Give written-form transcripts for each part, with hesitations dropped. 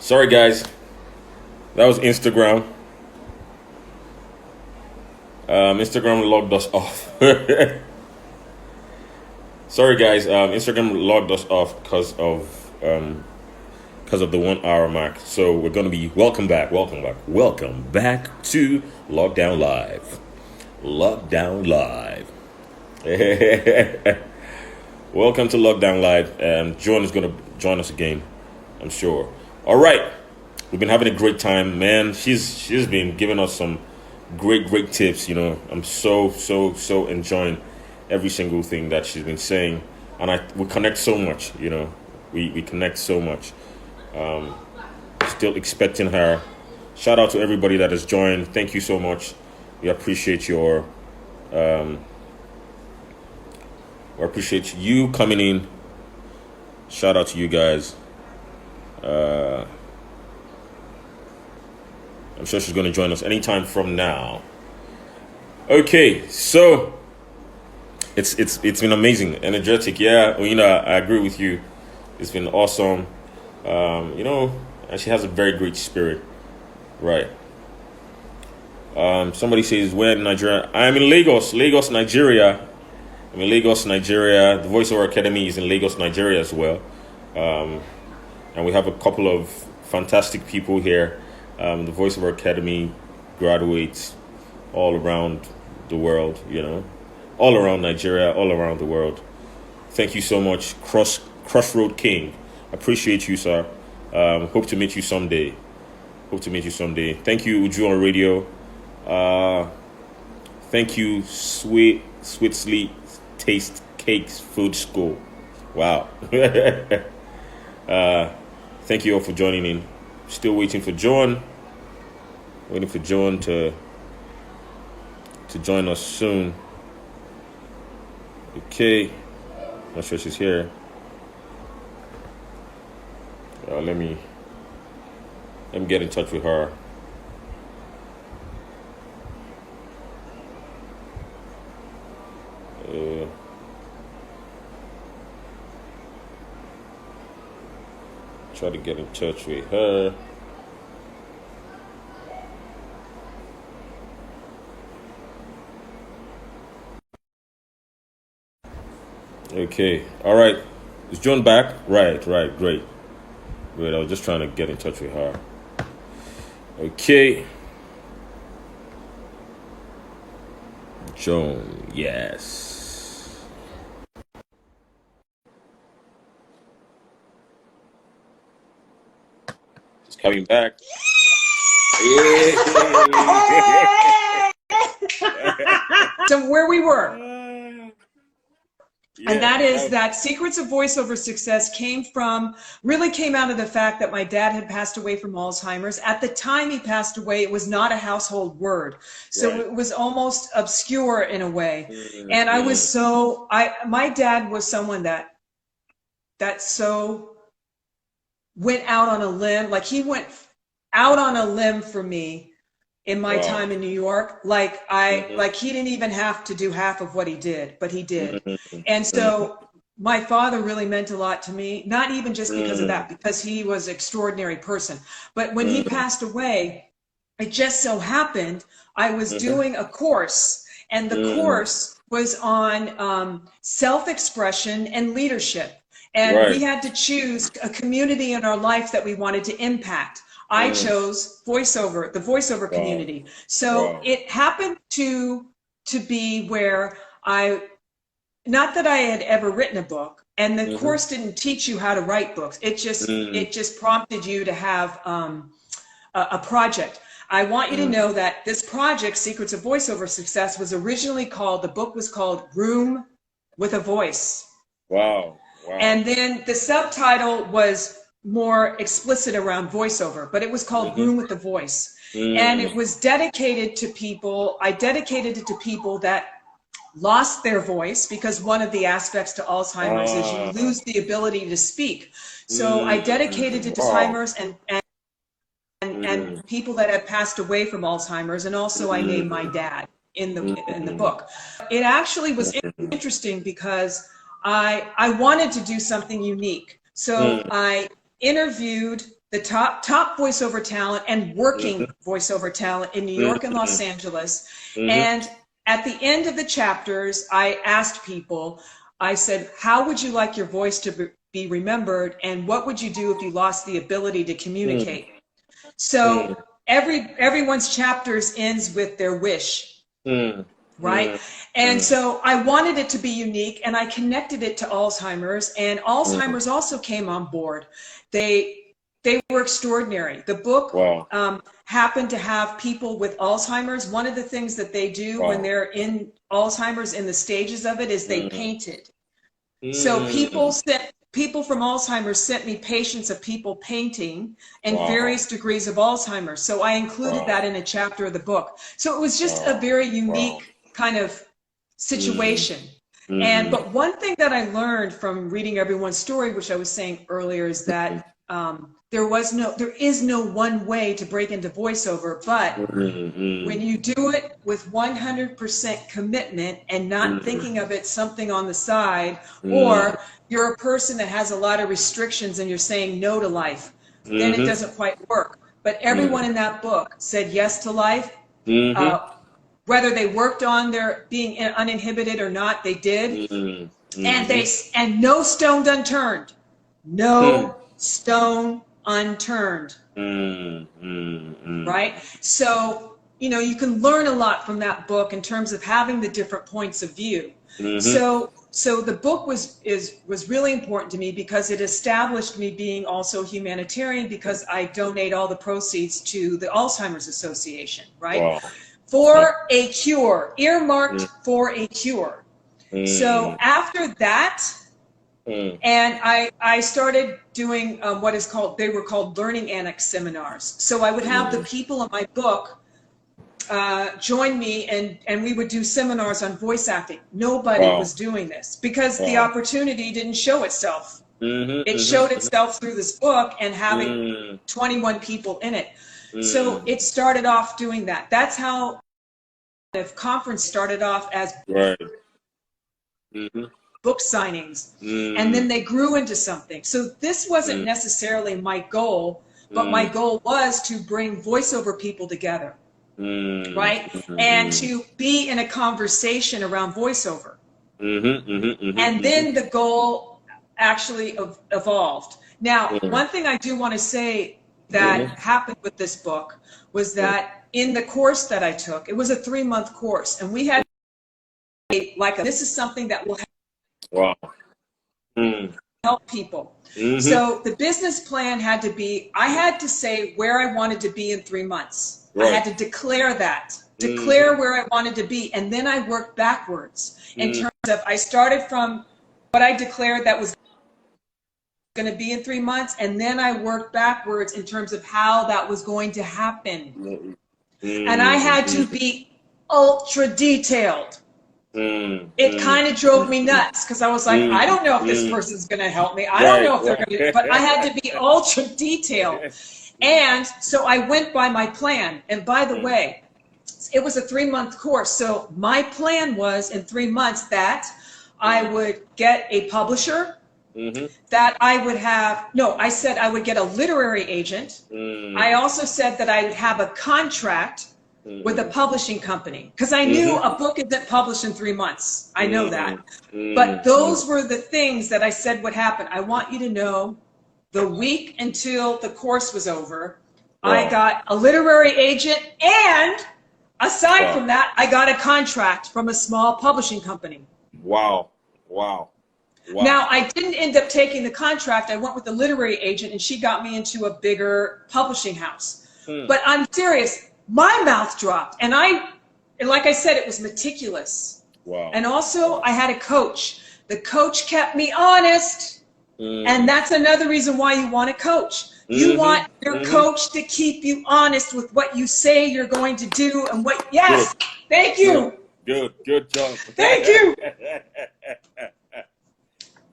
Sorry, guys. That was Instagram. Instagram logged us off. Sorry, guys. Instagram logged us off because of the 1 hour mark. So we're gonna be welcome back to Lockdown Live. Lockdown Live. Welcome to Lockdown Live. Joan is gonna join us again, I'm sure. All right, we've been having a great time, man. She's been giving us some great tips. You know, I'm so enjoying every single thing that she's been saying, and we connect so much. You know, we connect so much. Still expecting her. Shout out to everybody that has joined. Thank you so much. We appreciate your we appreciate you coming in. Shout out to you guys. I'm sure she's going to join us anytime from now. Okay, so it's been amazing, energetic. Yeah, you know, I agree with you. It's been awesome. You know, and she has a very great spirit, right? Somebody says, where in Nigeria? I'm in Lagos, Nigeria. I'm in Lagos, Nigeria. The Voiceover Academy is in Lagos, Nigeria as well. And we have a couple of fantastic people here. The Voiceover Academy graduates all around the world, you know, all around Nigeria, all around the world. Thank you so much, Crossroad King. Appreciate you, sir. Hope to meet you someday. Thank you, Uju on radio. Thank you, Sweet Sleep Taste Cakes Food School. Wow. Thank you all for joining in. Still waiting for Joan. Waiting for Joan to join us soon. Okay. Not sure she's here. Let me get in touch with her. Try to get in touch with her. Okay. All right. Is Joan back? Right. Great. I was just trying to get in touch with her. Okay. Joan, yes. Just coming back. So where we were. And that is that secrets of voiceover success really came out of the fact that my dad had passed away from Alzheimer's. At the time he passed away, it was not a household word. So It was almost obscure in a way. And I was my dad was someone that so went out on a limb. Like he went out on a limb for me in my time in New York. Like he didn't even have to do half of what he did, but he did. And so my father really meant a lot to me, not even just because of that, because he was an extraordinary person. But when he passed away, it just so happened I was doing a course, and the course was on self-expression and leadership. And we had to choose a community in our life that we wanted to impact. I chose voiceover, the voiceover community. So it happened to be where not that I had ever written a book, and the course didn't teach you how to write books. It just prompted you to have a project. I want you to know that this project, Secrets of Voiceover Success, was originally the book was called Room with a Voice. Wow. And then the subtitle was more explicit around voiceover, but it was called Room with a Voice. And it was dedicated to people. I dedicated it to people that lost their voice, because one of the aspects to Alzheimer's is you lose the ability to speak. So I dedicated it to Alzheimer's and people that had passed away from Alzheimer's, and also I named my dad in the book. It actually was interesting because I wanted to do something unique. So I interviewed the top voiceover talent and working voiceover talent in New York and Los Angeles. And at the end of the chapters, I asked people, I said, how would you like your voice to be remembered, and what would you do if you lost the ability to communicate? So everyone's chapters ends with their wish. Right? And so I wanted it to be unique, and I connected it to Alzheimer's, and Alzheimer's also came on board. They were extraordinary. The book happened to have people with Alzheimer's. One of the things that they do when they're in Alzheimer's, in the stages of it, is they painted. So people from Alzheimer's sent me patients of people painting in various degrees of Alzheimer's. So I included that in a chapter of the book. So it was just a very unique kind of situation. But one thing that I learned from reading everyone's story, which I was saying earlier, is that there is no one way to break into voiceover, but when you do it with 100% commitment and not thinking of it something on the side, or you're a person that has a lot of restrictions and you're saying no to life, then it doesn't quite work. But everyone in that book said yes to life. Whether they worked on their being uninhibited or not, they did. And no stone unturned. No stone unturned. Right? So, you know, you can learn a lot from that book in terms of having the different points of view. So the book was really important to me because it established me being also humanitarian, because I donate all the proceeds to the Alzheimer's Association, right? For a cure, earmarked for a cure. So after that, and I started doing what is called, they were called Learning Annex seminars. So I would have the people in my book join me, and we would do seminars on voice acting. Nobody was doing this because the opportunity didn't show itself. It showed itself through this book and having 21 people in it. So it started off doing that. That's how the conference started off, as book signings, and then they grew into something. So this wasn't necessarily my goal, but my goal was to bring voiceover people together, right? And to be in a conversation around voiceover. And then the goal actually evolved. Now, one thing I do want to say that happened with this book was that in the course that I took, it was a 3-month course, and we had this is something that will help people. So the business plan had to be, I had to say where I wanted to be in 3 months. I had to declare that, declare where I wanted to be, and then I worked backwards in terms of, I started from what I declared that was going to be in 3 months, and then I worked backwards in terms of how that was going to happen. And I had to be ultra detailed. It kind of drove me nuts because I was like, I don't know if this person's going to help me. I don't know if they're going to, but I had to be ultra detailed. And so I went by my plan. And by the way, it was a 3-month course. So my plan was in 3 months that I would get a publisher, that I would have, no, I said I would get a literary agent. I also said that I would have a contract with a publishing company, because I knew a book isn't published in 3 months. I know that. But those were the things that I said would happen. I want you to know, the week until the course was over, I got a literary agent, and aside from that, I got a contract from a small publishing company. Wow. Now, I didn't end up taking the contract. I went with the literary agent, and she got me into a bigger publishing house. But I'm serious. My mouth dropped, and like I said, it was meticulous. And also, I had a coach. The coach kept me honest, and that's another reason why you want a coach. You want your coach to keep you honest with what you say you're going to do and what. Yes, thank you. Good job. Thank you.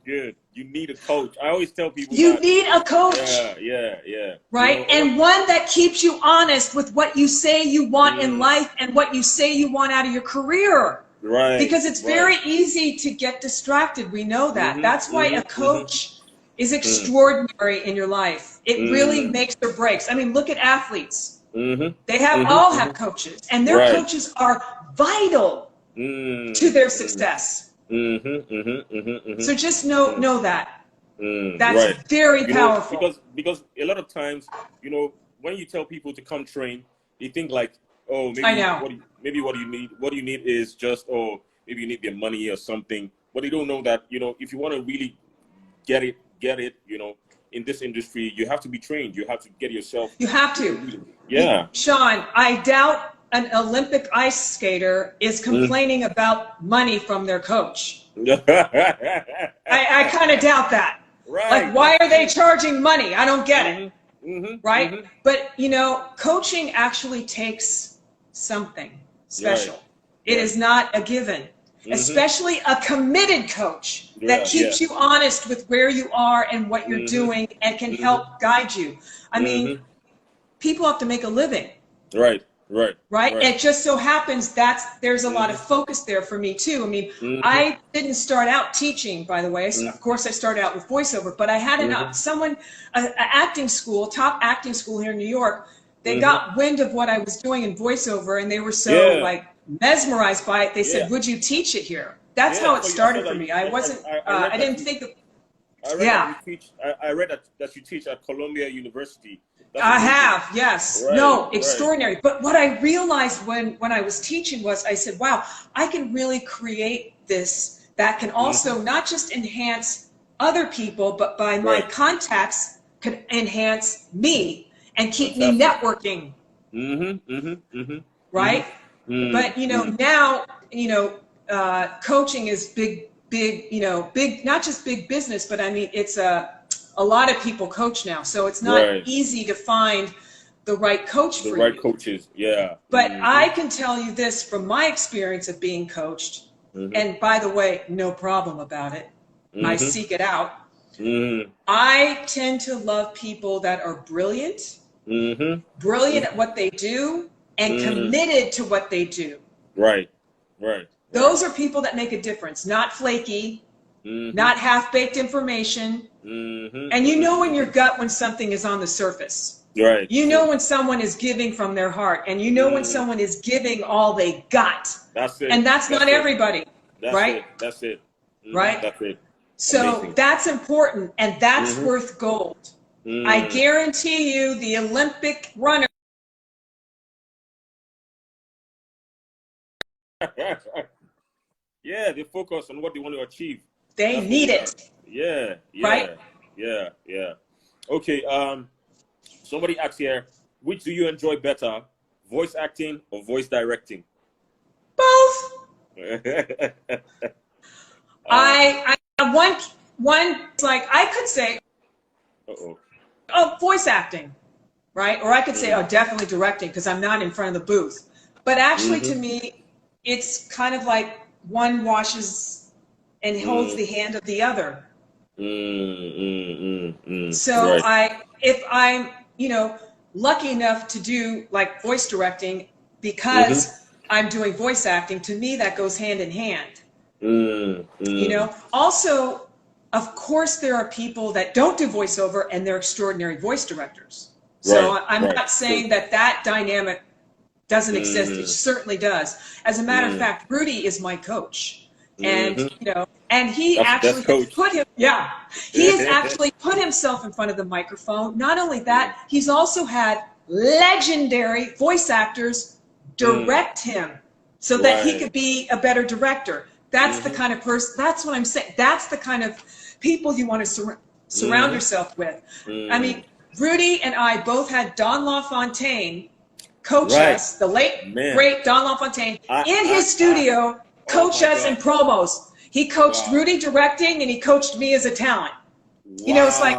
Good. You need a coach. I always tell people you need a coach. Yeah. Right? And one that keeps you honest with what you say you want in life and what you say you want out of your career. Right. Because it's very easy to get distracted. We know that. That's why a coach is extraordinary in your life. It really makes or breaks. I mean, look at athletes. They have all have coaches, and their coaches are vital to their success. So just know that. That's very powerful. Because a lot of times, when you tell people to come train, they think like, oh, maybe I know. What you need is just, oh, maybe you need their money or something. But they don't know that, if you want to really get it, in this industry, you have to be trained. You have to get yourself. You have to. Yeah. Sean, I doubt an Olympic ice skater is complaining about money from their coach. I kind of doubt that. Right. Like, why are they charging money? I don't get it. Right? But, coaching actually takes something special. It is not a given. Especially a committed coach that keeps you honest with where you are and what you're doing and can help guide you. I mean, people have to make a living. Right? It just so happens there's a lot of focus there for me too. I mean, I didn't start out teaching, by the way. Of course, I started out with voiceover, but I had an acting school, top acting school here in New York. They got wind of what I was doing in voiceover, and they were so mesmerized by it. They said, "Would you teach it here?" That's how it started for me. I wasn't. I didn't think of. I read that you teach at Columbia University. I have, yes. Extraordinary. But what I realized when I was teaching was, I said, wow, I can really create this that can also not just enhance other people, but by my contacts could enhance me and keep me networking. Right? But, now, coaching is big, not just big business, but I mean, it's a lot of people coach now, so it's not easy to find the right coach for you. The right coaches, But I can tell you this from my experience of being coached, and by the way, no problem about it. I seek it out. I tend to love people that are brilliant, brilliant at what they do, and committed to what they do. Right. Those are people that make a difference, not flaky, not half-baked information. And you know in your gut when something is on the surface. Right. You know when someone is giving from their heart, and you know when someone is giving all they got. That's it. And that's not everybody, right? That's it. Right? That's it. So Amazing. That's important, and that's worth gold. I guarantee you the Olympic runner. They focus on what they want to achieve. They need it. Right? Yeah. Okay, somebody asks here, which do you enjoy better, voice acting or voice directing? Both. I one like I could say voice acting, right? Or I could say definitely directing because I'm not in front of the booth. But actually to me it's kind of like one washes and holds the hand of the other. So if I'm, lucky enough to do like voice directing because I'm doing voice acting, to me that goes hand in hand. Also, of course, there are people that don't do voiceover and they're extraordinary voice directors. So I'm not saying that dynamic doesn't exist. It certainly does. As a matter of fact, Rudy is my coach. And and he actually has actually put himself in front of the microphone. Not only that, he's also had legendary voice actors direct him so that he could be a better director. That's the kind of person, that's what I'm saying. That's the kind of people you want to surround yourself with. I mean, Rudy and I both had Don LaFontaine coach us, the late, great Don LaFontaine, in his studio, coach us in promos. He coached Rudy directing, and he coached me as a talent. It's like,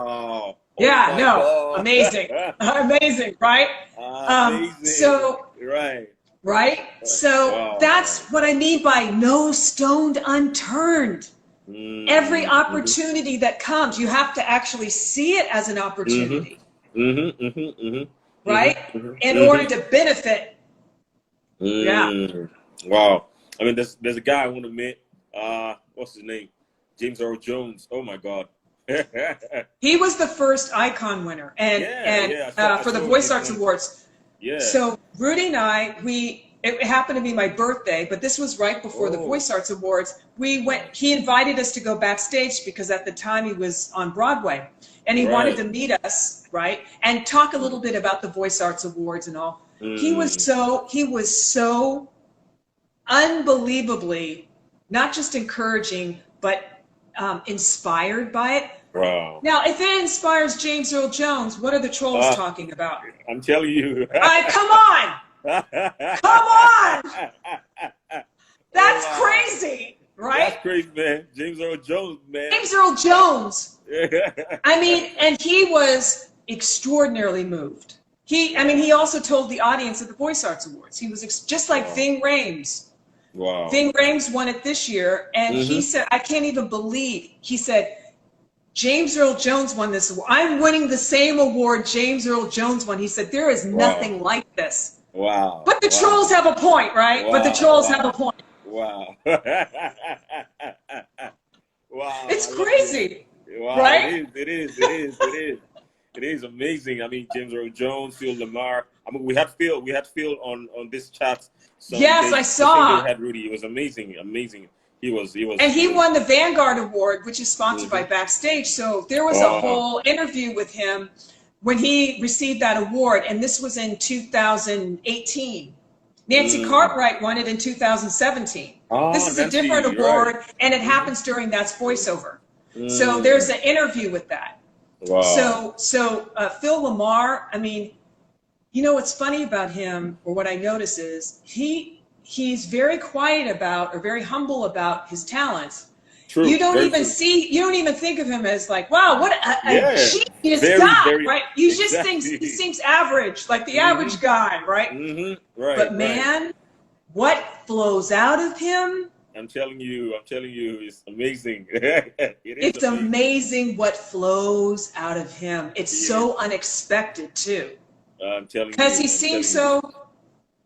amazing. Amazing, right? Amazing. Right? So that's what I mean by no stone unturned. Every opportunity that comes, you have to actually see it as an opportunity. Right? In order to benefit. Wow. I mean, there's a guy I want to meet. What's his name? James Earl Jones. Oh my God. He was the first icon winner, and for the Voice Arts Awards. Yeah. So Rudy and I, it happened to be my birthday, but this was right before the Voice Arts Awards. He invited us to go backstage because at the time he was on Broadway, and he wanted to meet us, right, and talk a little bit about the Voice Arts Awards and all. He was so unbelievably not just encouraging, but inspired by it. Wow. Now, if it inspires James Earl Jones, what are the trolls talking about? I'm telling you. Come on! Come on! That's crazy, right? That's crazy, man. James Earl Jones, man. James Earl Jones. I mean, and he was extraordinarily moved. He also told the audience at the Voice Arts Awards. He was just like Ving Rhames. Wow. Ving Rhames won it this year, and he said, I can't even believe, he said, James Earl Jones won this award. I'm winning the same award James Earl Jones won. He said, there is nothing like this. Wow. But the trolls have a point, right? Wow. But the trolls have a point. Wow. Wow. It's crazy. Wow. Right? It is amazing. I mean, James Earl Jones, Phil Lamarr. I mean, we had Phil on this chat. Yes, I saw. We had Rudy. It was amazing. He was. And he won the Vanguard Award, which is sponsored by Backstage. So there was a whole interview with him when he received that award, and this was in 2018. Nancy Cartwright won it in 2017. This is a different award, and it happens during That's Voiceover. So there's an interview with that. Wow. So Phil Lamarr, I mean, you know what's funny about him, or what I notice is he's very quiet about, or very humble about his talents. True. You don't even think of him as like, wow, what a genius guy, right? You just think he seems average, like the average guy, right? Right. But man, what flows out of him? I'm telling you, it's amazing. It's amazing what flows out of him. It's so unexpected too. I'm telling you. Because he seems so...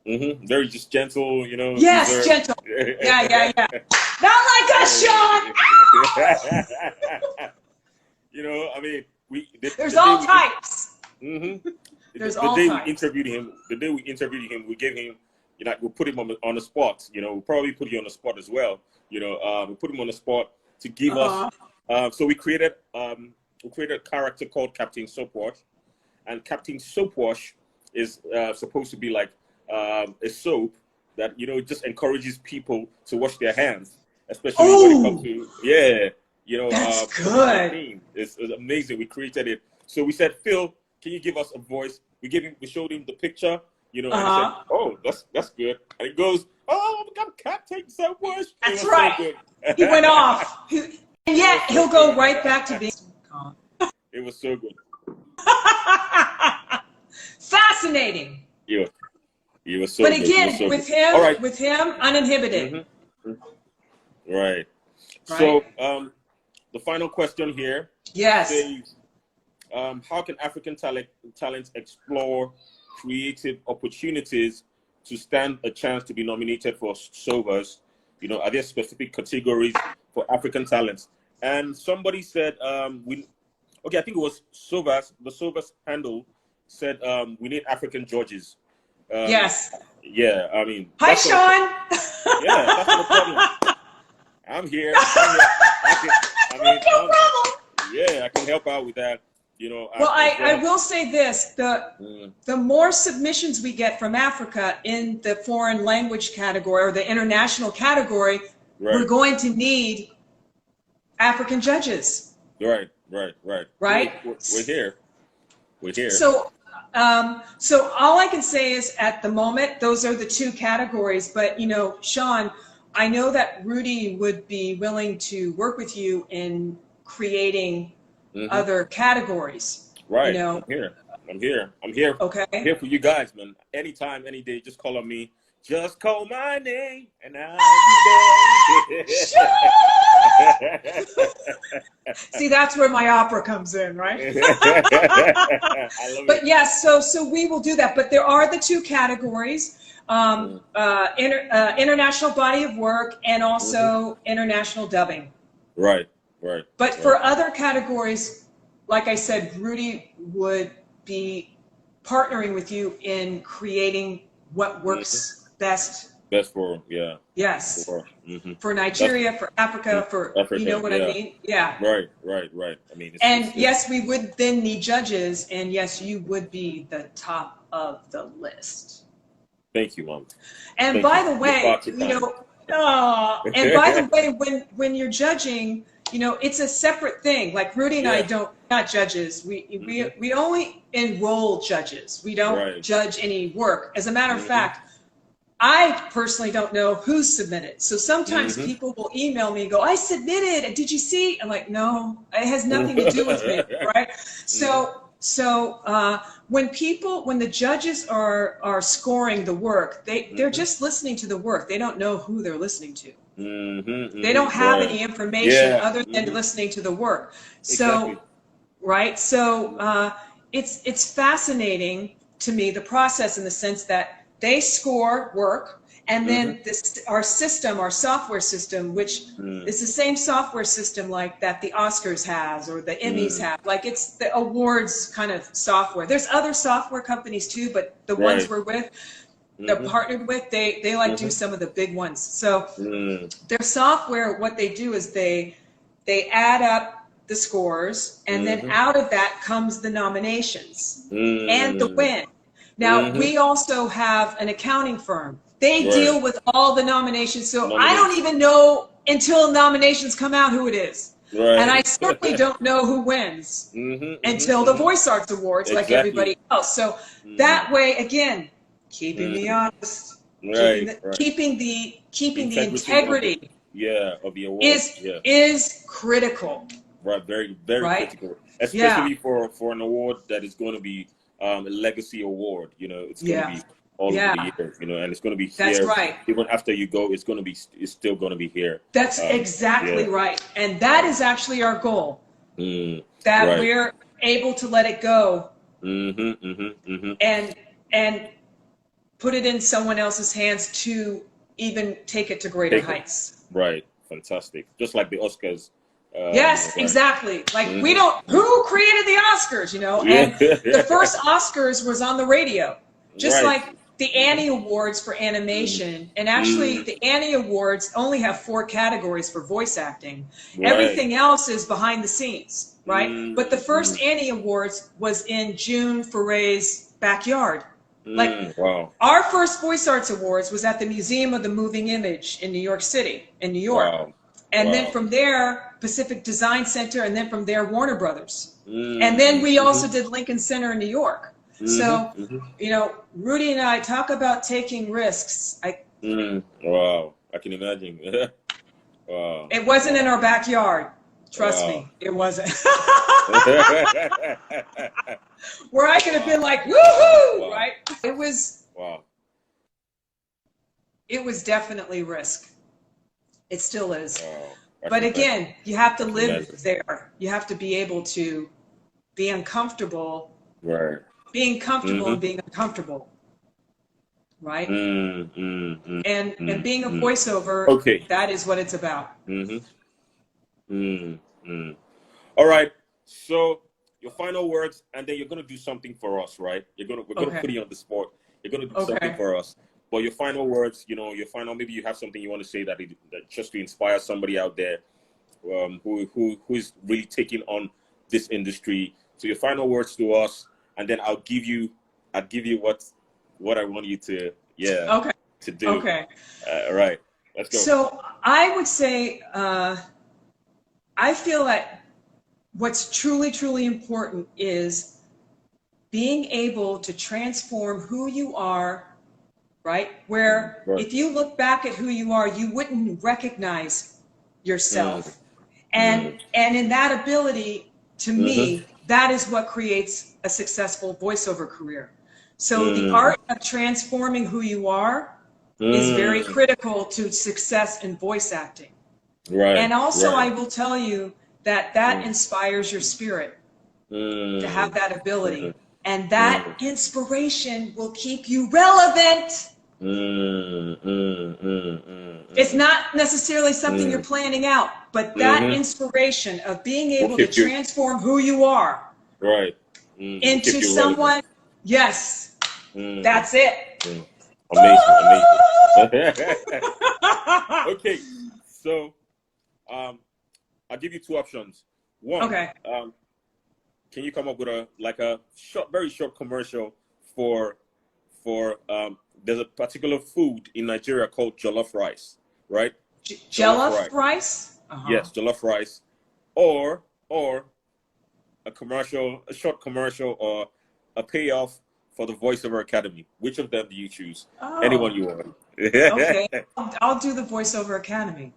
very just gentle, you know. Yes, gentle. Yeah. Not like us, Sean! You know, I mean, there's all types. There's all types. The day we interviewed him, we gave him, you know, we put him on the spot. You know, we'll probably put you on the spot as well. You know, we put him on the spot to give us. So we created a character called Captain Soapwash, and Captain Soapwash is supposed to be like a soap that, you know, just encourages people to wash their hands, especially when it comes to you know. That's good. It's amazing. We created it. So we said, Phil, can you give us a voice? We showed him the picture. You know, and he said, oh, that's good. And he goes, oh, I'm Captain Soapwash. That's right. So good. He went off. And yet he'll go right back to being calm. It was so good. Fascinating. Yeah. He was so but good. again, so with good. with him, uninhibited. Right. So the final question here. Yes. Says, how can African talents explore creative opportunities to stand a chance to be nominated for SOVAS? You know, are there specific categories for African talents? And somebody said, I think it was SOVAS, the SOVAS handle said, we need African judges. Yes. Yeah, I mean. Hi, Sean. Yeah, that's the problem. I'm here. No problem. Yeah, I can help out with that. You know. Well, I will say this: the more submissions we get from Africa in the foreign language category or the international category, we're going to need African judges. Right. Right. We're here. So all I can say is at the moment, those are the two categories. But, you know, Sean, I know that Rudy would be willing to work with you in creating other categories. Right. You know? I'm here. Okay. I'm here for you guys, man. Anytime, any day, just call on me. Just call my name and I'll be there. See, that's where my opera comes in, right? I love but it. yes, so we will do that. But there are the two categories, international body of work and also international dubbing. Right. Right. But for other categories, like I said, Rudy would be partnering with you in creating what works best. Best for, yeah. Yes. For That's Nigeria, for Africa, for, you know Africa. what I mean? Yeah. Right. I mean, And yes, we would then need judges, and yes, you would be the top of the list. Thank you, Mom. And by the way, you know, and by the way, when you're judging, you know, it's a separate thing. Like Rudy and I not judges. We only enroll judges. We don't judge any work. As a matter of fact, I personally don't know who submitted. So sometimes people will email me and go, I submitted, and did you see? I'm like, no, it has nothing to do with me, right? So when the judges are scoring the work, they're just listening to the work. They don't know who they're listening to. They don't have any information other than listening to the work. So, So it's fascinating to me, the process, in the sense that they score work, and then our software system, which is the same software system like that the Oscars has or the Emmys have. Like, it's the awards kind of software. There's other software companies too, but the ones we're with, they're partnered with, they like do some of the big ones. So their software, what they do is they add up the scores, and then out of that comes the nominations and the win. Now, we also have an accounting firm. They deal with all the nominations, so I don't even know until nominations come out who it is. And I certainly don't know who wins until the Voice Arts Awards, like everybody else. So that way, again, keeping me honest, keeping the integrity of the award is critical. Right, very critical, especially for an award that is going to be a legacy award. You know, it's going to be all over the years, you know, and it's going to be here. That's right. Even after you go, it's still going to be here. That's exactly right. And that is actually our goal, that we're able to let it go and put it in someone else's hands to even take it to greater heights. Right. Fantastic. Just like the Oscars. Yes, exactly. Like, we don't, who created the Oscars, you know? And the first Oscars was on the radio, just like the Annie Awards for animation. And actually, the Annie Awards only have 4 categories for voice acting. Everything else is behind the scenes, right? But the first Annie Awards was in June Foray's backyard. Like, our first Voice Arts Awards was at the Museum of the Moving Image in New York City, in New York. And then from there, Pacific Design Center, and then from there, Warner Brothers. And then we also did Lincoln Center in New York. So, you know, Rudy and I talk about taking risks. Wow, I can imagine. Wow. It wasn't in our backyard. Trust me, it wasn't. Where I could have been like, woohoo, right? It was, it was definitely risk. It still is. But again, you have to live there. You have to be able to be uncomfortable. Being comfortable and being uncomfortable. Right? And being a voiceover, that is what it's about. All right. So your final words, and then you're gonna do something for us, right? We're gonna put you on the spot. You're gonna do something for us. But your final words, you know, maybe you have something you want to say that just to inspire somebody out there who is really taking on this industry. So your final words to us, and then I'll give you what I want you to to do. Okay. All right. Let's go. So I would say I feel that what's truly, truly important is being able to transform who you are. Right? Where if you look back at who you are, you wouldn't recognize yourself. And in that ability, to me, that is what creates a successful voiceover career. So the art of transforming who you are is very critical to success in voice acting. And also, I will tell you that inspires your spirit to have that ability. And that inspiration will keep you relevant. It's not necessarily something you're planning out, but that inspiration of being able to transform who you are into someone, yes, that's it. Amazing. Okay, so I'll give you two options. One, can you come up with a short, very short commercial for there's a particular food in Nigeria called jollof rice, right? Jollof rice? Yes, jollof rice, or a commercial, a short commercial, or a payoff for the Voiceover Academy. Which of them do you choose? Anyone you want. Okay, I'll do the Voiceover Academy.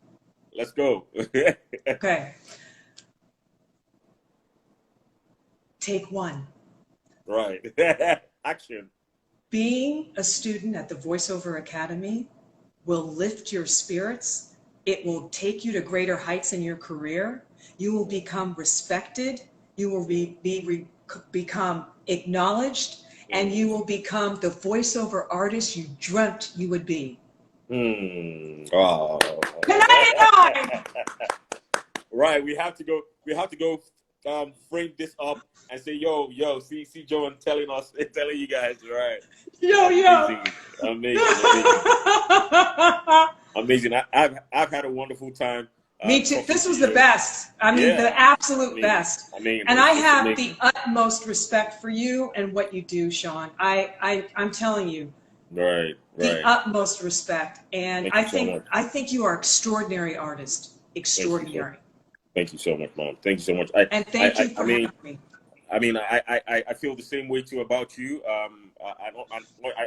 Let's go. Okay. Take one. Right. Action. Being a student at the Voiceover Academy will lift your spirits. It will take you to greater heights in your career. You will become respected. You will become acknowledged, and you will become the voiceover artist you dreamt you would be. Oh. Right. We have to go. Frame this up and say, yo, see Joan telling you guys, right? Yo. Amazing. I've had a wonderful time. Me too. This was the best. I mean, the absolute best. And I have the utmost respect for you and what you do, Sean. I'm telling you. Right. The utmost respect. And I think you are extraordinary artist. Extraordinary. Thank you so much, Mom. Thank you so much. Thank you for having me. I mean, I feel the same way too about you. I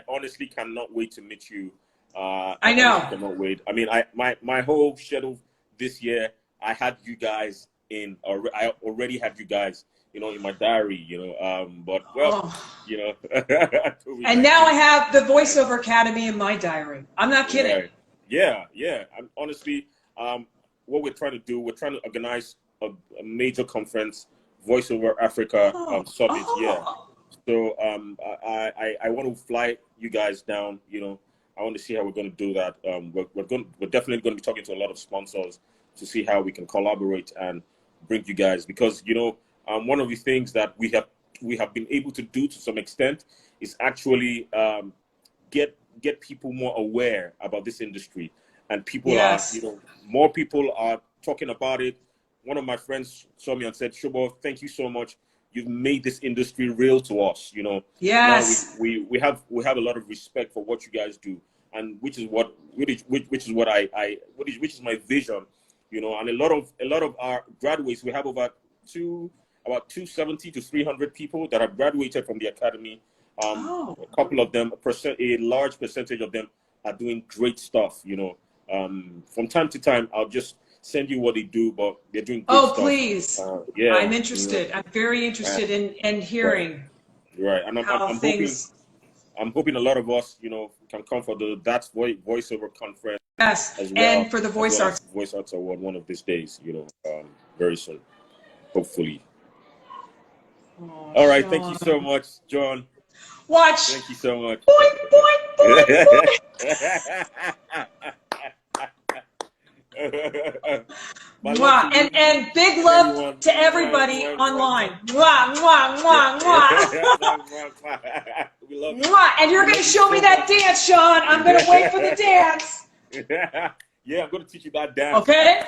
honestly cannot wait to meet you. I know. I cannot wait. I mean, my whole schedule this year, I had you guys in. I already had you guys, in my diary. But and now I have the Voiceover Academy in my diary. I'm not kidding. Right. Yeah. I'm honestly. What we're trying to do, we're trying to organize a major conference, Voiceover Africa Summit. Yeah. So I want to fly you guys down. I want to see how we're going to do that. We're definitely going to be talking to a lot of sponsors to see how we can collaborate and bring you guys, because one of the things that we have been able to do to some extent is actually get people more aware about this industry. And people are, more people are talking about it. One of my friends saw me and said, Shobo, thank you so much. You've made this industry real to us. Yes. Now we have a lot of respect for what you guys do, and which is my vision. And a lot of our graduates, we have about 270 to 300 people that have graduated from the academy. A couple of them, a large percentage of them are doing great stuff. From time to time, I'll just send you what they do, but they're doing good stuff. Please. I'm interested. I'm very interested in hearing. Right. And I'm hoping a lot of us, can come for the Voiceover conference. Yes. As well, and for the Voice Arts Award one of these days, very soon, hopefully. All right. Sean. Thank you so much, John. Watch. Thank you so much. Boing, boing, boing, boing. And big love to everybody online. Mwah, mwah, mwah, mwah. We love you. And you're going to show me that dance, Sean. I'm going to wait for the dance. Yeah, I'm going to teach you that dance. Okay?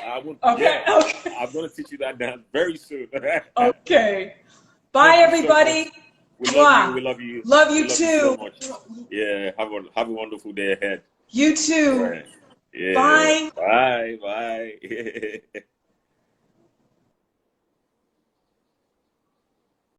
Okay. I'm going to teach you that dance very soon. Okay. Bye, everybody. We love you. We love you. Love you too. So much. Yeah, have a wonderful day ahead. You too. Right. Yeah. Bye. Bye.